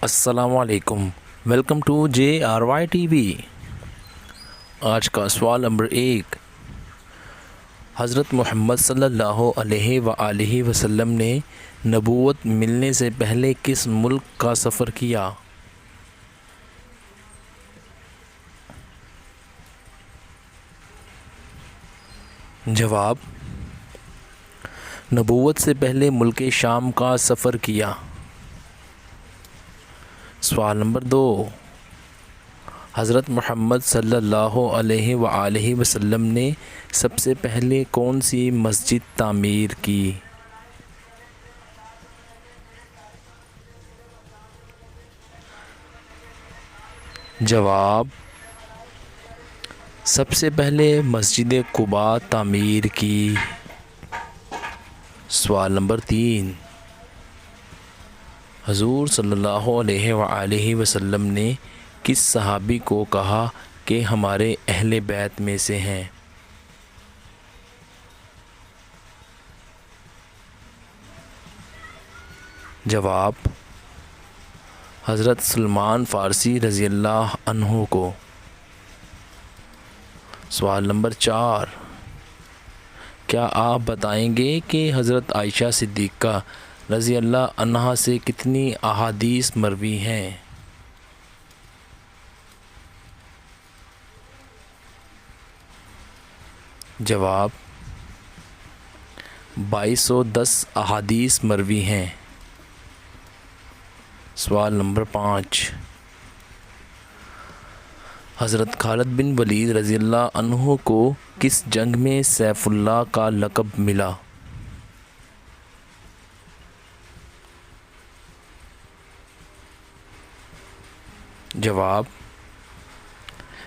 السلام علیکم، welcome to JRY TV۔ آج کا سوال نمبر 1، حضرت محمد صلی اللہ علیہ وآلہ وسلم نے نبوت ملنے سے پہلے کس ملک کا سفر کیا؟ جواب، نبوت سے پہلے ملک شام کا سفر کیا۔ سوال نمبر 2، حضرت محمد صلی اللہ علیہ وآلہ وسلم نے سب سے پہلے کون سی مسجد تعمیر کی؟ جواب، سب سے پہلے مسجد قباء تعمیر کی۔ سوال نمبر 3، حضور صلی اللہ علیہ وآلہ وسلم نے کس صحابی کو کہا کہ ہمارے اہل بیت میں سے ہیں؟ جواب، حضرت سلمان فارسی رضی اللہ عنہ کو۔ سوال نمبر 4، کیا آپ بتائیں گے کہ حضرت عائشہ صدیقہ رضی اللہ عنہا سے کتنی احادیث مروی ہیں؟ جواب، 2210 احادیث مروی ہیں۔ سوال نمبر 5، حضرت خالد بن ولید رضی اللہ عنہ کو کس جنگ میں سیف اللہ کا لقب ملا؟ جواب،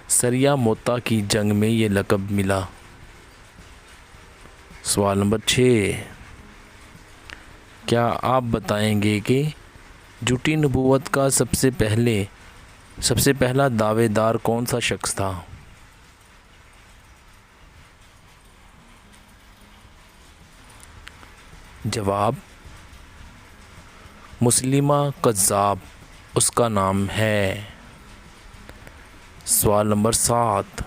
سریہ موتا کی جنگ میں یہ لقب ملا۔ سوال نمبر 6، کیا آپ بتائیں گے کہ جھوٹی نبوت کا سب سے پہلا دعوے دار کون سا شخص تھا؟ جواب، مسلمہ کذاب اس کا نام ہے۔ سوال نمبر 7،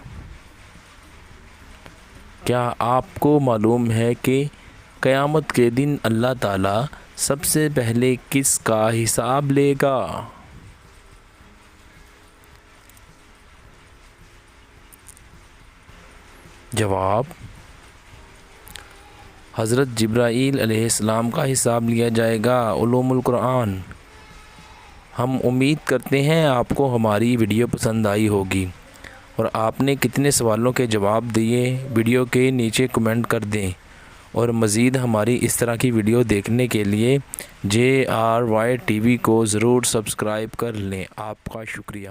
کیا آپ کو معلوم ہے کہ قیامت کے دن اللہ تعالیٰ سب سے پہلے کس کا حساب لے گا؟ جواب، حضرت جبرائیل علیہ السلام کا حساب لیا جائے گا۔ علوم القرآن۔ ہم امید کرتے ہیں آپ کو ہماری ویڈیو پسند آئی ہوگی، اور آپ نے کتنے سوالوں کے جواب دیے ویڈیو کے نیچے کمنٹ کر دیں، اور مزید ہماری اس طرح کی ویڈیو دیکھنے کے لیے JRY TV کو ضرور سبسکرائب کر لیں۔ آپ کا شکریہ۔